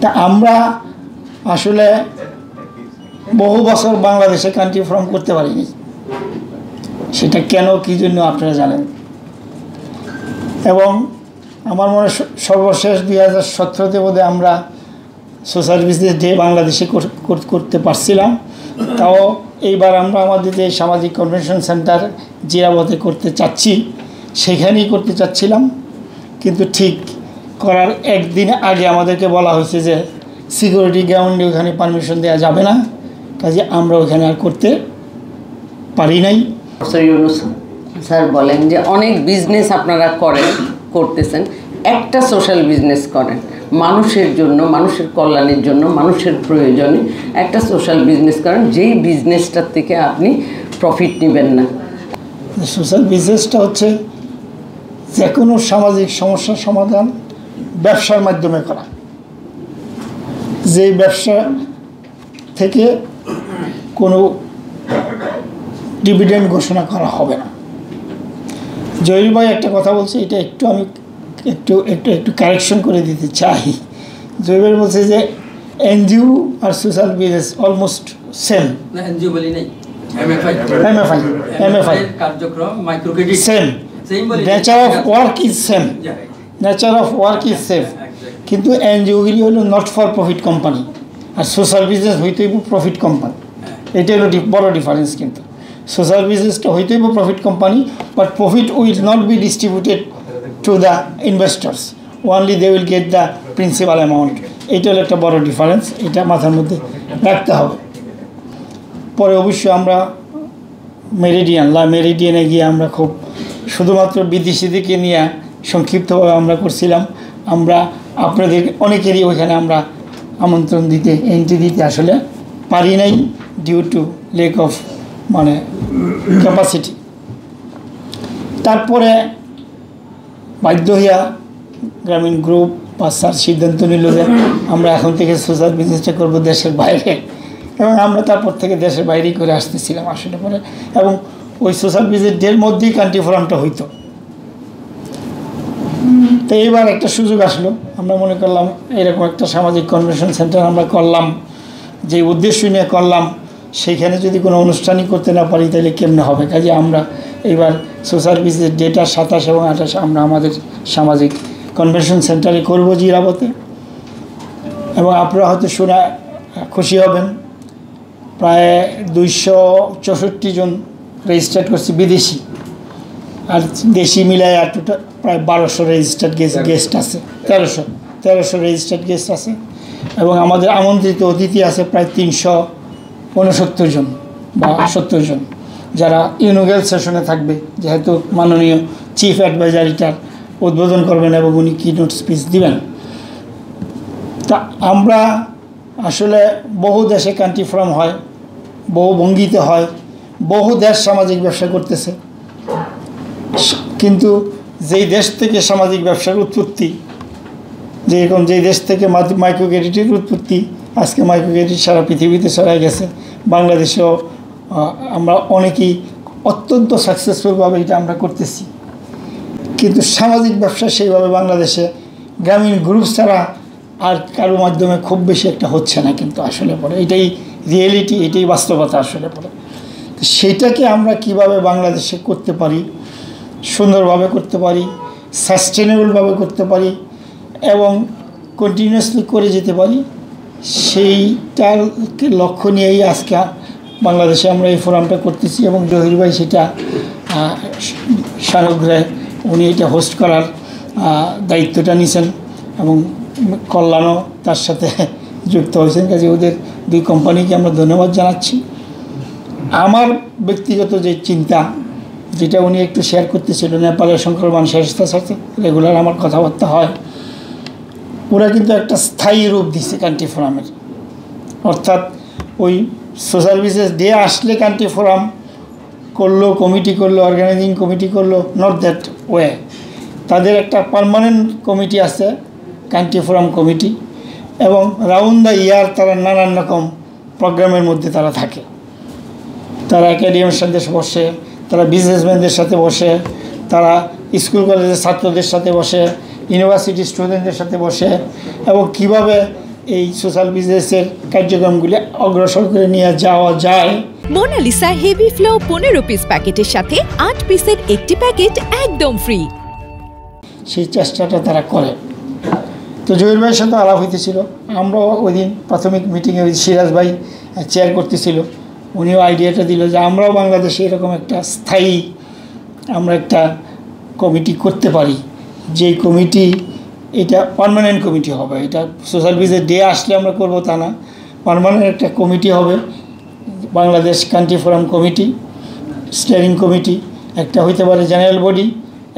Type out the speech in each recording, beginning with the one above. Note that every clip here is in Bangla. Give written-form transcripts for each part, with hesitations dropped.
তা আমরা আসলে বহু বছর বাংলাদেশে কান্ট্রি ফর্ম করতে পারিনি। সেটা কেন, কী জন্য আপনারা জানেন। এবং আমার মনে সর্বশেষ 2017-তে বোধহয় আমরা সোশ্যাল বিজনেস ডে বাংলাদেশে করতে পারছিলাম। তাও এইবার আমরা আমাদের যে সামাজিক কনভেনশন সেন্টার জিরাবতে করতে চাচ্ছি, সেখানেই করতে চাচ্ছিলাম। কিন্তু ঠিক করার একদিন আগে আমাদেরকে বলা হয়েছে যে সিকিউরিটি গ্রাউন্ডে ওখানে পারমিশন দেওয়া যাবে না, কাজে আমরা ওখানে আর করতে পারি নাই। স্যার বলেন যে অনেক বিজনেস আপনারা করতেছেন, একটা সোশ্যাল বিজনেস করেন মানুষের জন্য, মানুষের কল্যাণের জন্য, মানুষের প্রয়োজনে একটা সোশ্যাল বিজনেস করেন, যেই বিজনেসটার থেকে আপনি প্রফিট নেবেন না। সোশ্যাল বিজনেসটা হচ্ছে যে কোনো সামাজিক সমস্যার সমাধান ব্যবসার মাধ্যমে করা। যেই ব্যবসা থেকে কোনো ডিভিডেন্ড ঘোষণা করা হবে না। জহির ভাই একটা কথা বলছে, এটা একটু আমি একটু কারেকশন করে দিতে চাই। জহির ভাই বলছে যে এনজিও আর social business almost same. NGO বলি নাই, এমএফআই কার্যক্রম microcredit same, nature of work is same, nature of work is same. কিন্তু এনজিওগুলি হলো নট ফর প্রফিট কোম্পানি, আর সোশ্যাল বিজনেস হইতে হইব প্রফিট কোম্পানি। এটা হলো বড় ডিফারেন্স। কিন্তু সোশ্যাল বিজনেসটা হইতে হইব profit company, but profit will not be distributed to the investors, only they will get the principal amount. এইটা হলো একটা বড় ডিফারেন্স, এটা মাথার মধ্যে রাখতে হবে। পরে অবশ্যই আমরা মেরিডিয়ানে গিয়ে আমরা খুব শুধুমাত্র বিদেশিদেরকে নিয়ে সংক্ষিপ্তভাবে আমরা করছিলাম। আমরা আপনাদের অনেকেরই ওইখানে আমরা আমন্ত্রণ দিতে, এন্ট্রি দিতে আসলে পারি নাই, due to lack of capacity. তারপরে বাধ্য হইয়া গ্রামীণ গ্রুপ বা স্যার সিদ্ধান্ত নিল যে আমরা এখন থেকে সোশ্যাল বিজনেসটা করবো দেশের বাইরে, এবং আমরা তারপর থেকে দেশের বাইরেই করে আসতেছিলাম আসলে পরে। এবং ওই সোশ্যাল বিজনেসের মধ্যেই কান্ট্রি ফোরামটা হইতো। তো এইবার একটা সুযোগ আসলো, আমরা মনে করলাম এরকম একটা সামাজিক কনভেনশন সেন্টার আমরা করলাম, যে উদ্দেশ্য নিয়ে করলাম, সেইখানে যদি কোনো অনুষ্ঠানই করতে না পারি তাহলে কেমনে হবে। কাজে আমরা এইবার সোশ্যাল বিজনেস ডেটা 27 এবং 28 আমরা আমাদের সামাজিক কনভেনশন সেন্টারে করবো জিরাবতে। এবং আপনারা হয়তো শুনে খুশি হবেন, প্রায় 264 জন রেজিস্টার্ড করছি বিদেশি, আর দেশি মিলায় আর প্রায় 1200 রেজিস্টার্ড গেস্ট আছে, 1300 রেজিস্টার্ড গেস্ট আছে। এবং আমাদের আমন্ত্রিত অতিথি আছে প্রায় 369 জন বা 70 জন, যারা ইউনিভার্সাল সেশনে থাকবে, যেহেতু মাননীয় চিফ অ্যাডভাইজার এটার উদ্বোধন করবেন এবং উনি কিনোট স্পিচ দিবেন। তা আমরা আসলে বহু দেশে কান্ট্রি ফোরাম হয়, বহু ভঙ্গিতে হয়, বহু দেশ সামাজিক ব্যবসা করতেছে। কিন্তু যেই দেশ থেকে সামাজিক ব্যবসার উৎপত্তি, যেরকম যেই দেশ থেকে মাইক্রো ক্রেডিটের উৎপত্তি, আজকে মাইক্রো ক্রেডিট সারা পৃথিবীতে ছড়ায় গেছে। বাংলাদেশেও আমরা অনেকেই অত্যন্ত সাকসেসফুলভাবে এটা আমরা করতেছি। কিন্তু সামাজিক ব্যবসা সেইভাবে বাংলাদেশে গ্রামীণ গ্রুপ ছাড়া আর কারো মাধ্যমে খুব বেশি একটা হচ্ছে না। কিন্তু আসলে পরে এটাই রিয়েলিটি, এটাই বাস্তবতা আসলে পরে। তো সেইটাকে আমরা কিভাবে বাংলাদেশে করতে পারি, সুন্দরভাবে করতে পারি, সাস্টেনেবলভাবে করতে পারি এবং কন্টিনিউয়াসলি করে যেতে পারি, সেইটাকে লক্ষ্য নিয়েই আজকে বাংলাদেশে আমরা এই ফোরামটা করতেছি। এবং জহির ভাই সেটা সানুগ্রহে উনি এটা হোস্ট করার দায়িত্বটা নিয়েছেন এবং কল্যাণও তার সাথে যুক্ত হয়েছেন। কাজে ওদের দুই কোম্পানিকে আমরা ধন্যবাদ জানাচ্ছি। আমার ব্যক্তিগত যে চিন্তা, যেটা উনি একটু শেয়ার করতেছিল, নেপালের সংক্রমণ সংস্থার সাথে রেগুলার আমার কথাবার্তা হয়, ওরা কিন্তু একটা স্থায়ী রূপ দিচ্ছে কান্ট্রি ফোরামের। অর্থাৎ ওই সোশ্যাল বিজনেস ডে আসলে কান্ট্রি ফোরাম করলো, কমিটি করলো, অর্গানাইজিং কমিটি করলো, নট দ্যাট ওয়ে। তাদের একটা পার্মানেন্ট কমিটি আছে, কান্ট্রি ফোরাম কমিটি, এবং রাউন্ড দ্য ইয়ার তারা নানান রকম প্রোগ্রামের মধ্যে তারা থাকে। তারা একাডেমির সাথে বসে, তারা বিজনেসম্যানদের সাথে বসে, তারা স্কুল কলেজের ছাত্রদের সাথে বসে, ইউনিভার্সিটি স্টুডেন্টদের সাথে বসে, এবং কিভাবে এই সোশ্যাল বিজনেসের কার্যক্রমগুলি অগ্রসর করে নিয়ে যাওয়া যায়। মোনালিসা হেভি ফ্লো 15 পিস প্যাকেটের সাথে 8 পিসের একটি প্যাকেট একদম ফ্রি, সেই চেষ্টাটা তারা করে। তো জহির ভাইয়ের সাথে আলাপ হইতেছিল। আমরাও ওই দিন প্রাথমিক মিটিংয়ে ওই সিরাজ ভাই চেয়ার করতেছিল, উনিও আইডিয়াটা দিল যে আমরাও বাংলাদেশে এরকম একটা স্থায়ী আমরা একটা কমিটি করতে পারি, যেই কমিটি এটা পার্মানেন্ট কমিটি হবে। এটা সোশ্যাল বিজনেস ডে আসলে আমরা করব তা না, পার্মানেন্ট একটা কমিটি হবে, Bangladesh country forum committee, steering committee, একটা হইতে পারে জেনারেল বডি,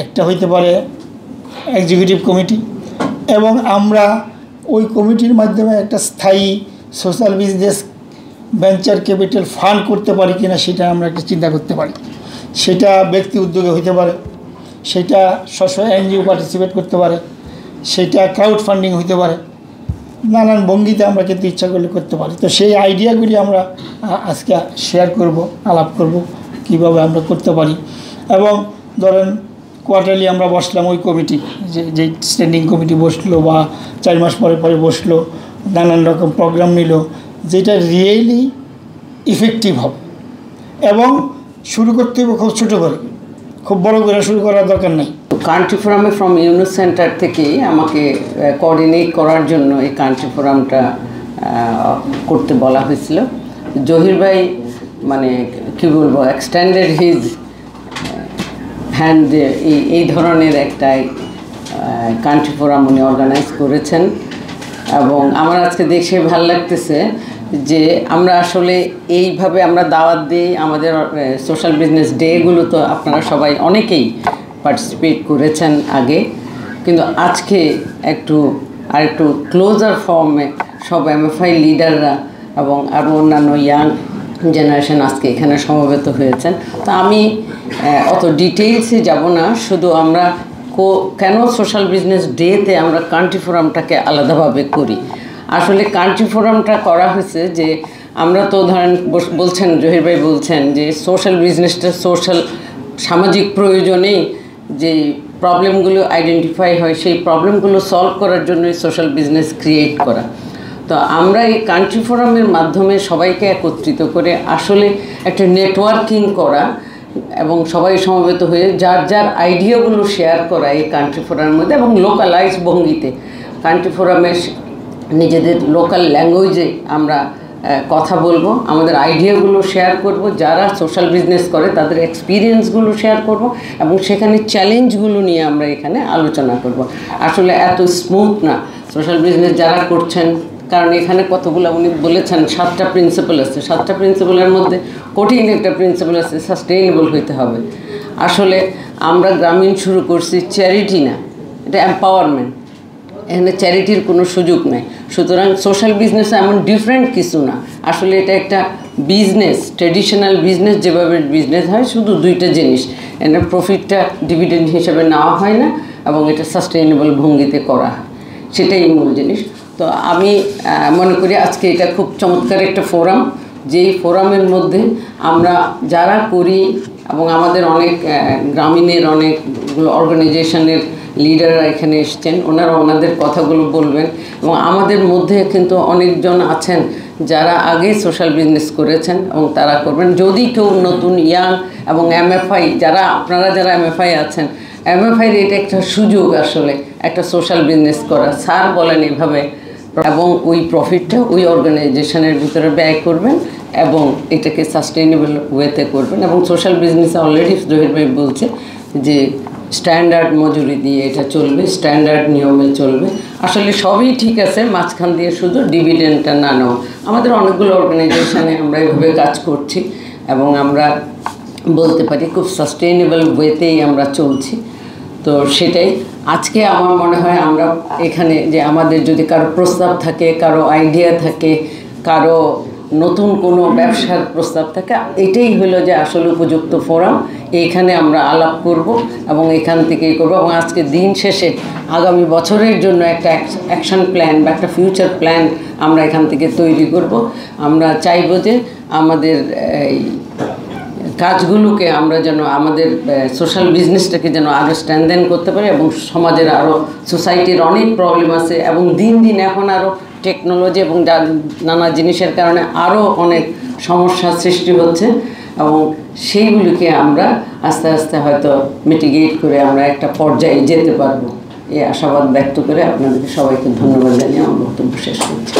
একটা হইতে পারে এক্সিকিউটিভ কমিটি, এবং আমরা ওই কমিটির মাধ্যমে একটা স্থায়ী social business venture capital fund করতে পারি কিনা সেটা আমরা একটা চিন্তা করতে পারি। সেটা ব্যক্তি উদ্যোগে হইতে পারে, সেটা স্ব এনজিও পার্টিসিপেট করতে পারে, সেটা ক্রাউড ফান্ডিং হইতে পারে, নানান ভঙ্গিতে আমরা কিন্তু ইচ্ছা করলে করতে পারি। তো সেই আইডিয়াগুলি আমরা আজকে শেয়ার করব, আলাপ করব কিভাবে আমরা করতে পারি। এবং ধরেন কোয়ার্টারলি আমরা বসলাম ওই কমিটি, যে স্ট্যান্ডিং কমিটি বসলো বা 4 মাস পরে পরে বসলো, নানান রকম প্রোগ্রাম নিল, যেটা রিয়েলি ইফেক্টিভ হবে। এবং শুরু করতে হবে খুব ছোটো করে, খুব বড় করে শুরু করার দরকার নেই। কান্ট্রি ফোরামে ফ্রম ইউনুস সেন্টার থেকে আমাকে কোঅর্ডিনেট করার জন্য এই কান্ট্রি ফোরামটা করতে বলা হয়েছিল। জহির ভাই মানে কী বলবো, এক্সটেন্ডেড হিজ হ্যান্ড, এই ধরনের একটা কান্ট্রি ফোরাম উনি অর্গানাইজ করেছেন। এবং আমার আজকে দেখে ভালো লাগতেছে যে আমরা আসলে এইভাবে আমরা দাওয়াত দিই। আমাদের সোশ্যাল বিজনেস ডেগুলো তো আপনারা সবাই অনেকেই পার্টিসিপেট করেছেন আগে, কিন্তু আজকে একটু ক্লোজার ফর্মে সব এমএফআই লিডাররা এবং আরও অন্যান্য ইয়াং জেনারেশন আজকে এখানে সমবেত হয়েছেন। তো আমি অত ডিটেইলসে যাব না, শুধু আমরা কেন সোশ্যাল বিজনেস ডেতে আমরা কান্ট্রি ফোরামটাকে আলাদাভাবে করি। আসলে কান্ট্রি ফোরামটা করা হয়েছে যে আমরা তো ধরেন বলছেন, জহির ভাই বলছেন যে সোশ্যাল বিজনেসটা সামাজিক প্রয়োজনেই যে প্রবলেমগুলো আইডেন্টিফাই হয়, সেই প্রবলেমগুলো সলভ করার জন্যই সোশ্যাল বিজনেস ক্রিয়েট করা। তো আমরা এই কান্ট্রি ফোরামের মাধ্যমে সবাইকে একত্রিত করে আসলে একটা নেটওয়ার্কিং করা এবং সবাই সমবেত হয়ে যার যার আইডিয়াগুলো শেয়ার করা এই কান্ট্রি ফোরামের মধ্যে, এবং লোকালাইজ ভঙ্গিতে কান্ট্রি ফোরামের নিজেদের লোকাল ল্যাঙ্গুয়েজে আমরা কথা বলবো, আমাদের আইডিয়াগুলো শেয়ার করব, যারা সোশ্যাল বিজনেস করে তাদের এক্সপিরিয়েন্সগুলো শেয়ার করব, এবং সেখানে চ্যালেঞ্জগুলো নিয়ে আমরা এখানে আলোচনা করব। আসলে এত স্মুথ না সোশ্যাল বিজনেস যারা করছেন, কারণ এখানে কতগুলো উনি বলেছেন 7টা প্রিন্সিপাল আছে। 7টা প্রিন্সিপালের মধ্যে কঠিন একটা প্রিন্সিপাল আছে, সাস্টেইনেবল হইতে হবে। আসলে আমরা গ্রামীণ শুরু করছি চ্যারিটি না, এটা এম্পাওয়ারমেন্ট, এখানে চ্যারিটির কোনো সুযোগ নেই। সুতরাং সোশ্যাল বিজনেস এমন ডিফারেন্ট কিছু না, আসলে এটা একটা বিজনেস, ট্রেডিশনাল বিজনেস যেভাবে বিজনেস হয়, শুধু 2টা জিনিস, এটা প্রফিটটা ডিভিডেন্ড হিসেবে নেওয়া হয় না এবং এটা সাস্টেইনেবল ভঙ্গিতে করা হয়, সেটাই মূল জিনিস। তো আমি মনে করি আজকে এটা খুব চমৎকার একটা ফোরাম, যেই ফোরামের মধ্যে আমরা যারা করি এবং আমাদের অনেক গ্রামীণের অনেকগুলো অর্গানাইজেশনের লিডাররা এখানে এসছেন, ওনারা ওনাদের কথাগুলো বলবেন। এবং আমাদের মধ্যে কিন্তু অনেকজন আছেন যারা আগে সোশ্যাল বিজনেস করেছেন এবং তারা করবেন। যদি কেউ নতুন ইয়াং এবং এমএফআই আপনারা যারা এমএফআই আছেন, এমএফআইয়ের এটা একটা সুযোগ আসলে একটা সোশ্যাল বিজনেস করা। স্যার বলেন এভাবে, এবং ওই প্রফিটটা ওই অর্গানাইজেশনের ভিতরে ব্যয় করবেন এবং এটাকে সাস্টেইনেবল ওয়েতে করবেন। এবং সোশ্যাল বিজনেসে অলরেডি জহির ভাই বলছে যে স্ট্যান্ডার্ড মজুরি দিয়ে এটা চলবে, স্ট্যান্ডার্ড নিয়মে চলবে। আসলে সবই ঠিক আছে, মাঝখান দিয়ে শুধু ডিভিডেন্ডটা না নেওয়া। আমাদের অনেকগুলো অর্গানাইজেশনে আমরা এভাবে কাজ করছি এবং আমরা বলতে পারি খুব সাস্টেইনেবল ওয়েতেই আমরা চলছি। তো সেটাই আজকে আমার মনে হয় আমরা এখানে যে আমাদের যদি কারো প্রস্তাব থাকে, কারো আইডিয়া থাকে, কারো নতুন কোনো ব্যবসার প্রস্তাব থাকে, এটাই হলো যে আসলে উপযুক্ত ফোরাম। এইখানে আমরা আলাপ করব এবং এখান থেকেই করব। এবং আজকে দিন শেষে আগামী বছরের জন্য একটা অ্যাকশন প্ল্যান বা একটা ফিউচার প্ল্যান আমরা এখান থেকে তৈরি করব। আমরা চাইব যে আমাদের এই কাজগুলোকে আমরা যেন আমাদের সোশ্যাল বিজনেসটাকে যেন আরও স্ট্রেনথেন করতে পারি এবং সমাজের আরও সোসাইটির অনেক প্রবলেম আছে এবং দিন দিন এখন আরও টেকনোলজি এবং নানা জিনিসের কারণে আরও অনেক সমস্যার সৃষ্টি হচ্ছে এবং সেইগুলিকে আমরা আস্তে আস্তে হয়তো মিটিগেট করে আমরা একটা পর্যায়ে যেতে পারবো এই আশাবাদ ব্যক্ত করে আপনাদেরকে সবাইকে ধন্যবাদ জানিয়ে আমার বক্তব্য শেষ করছি।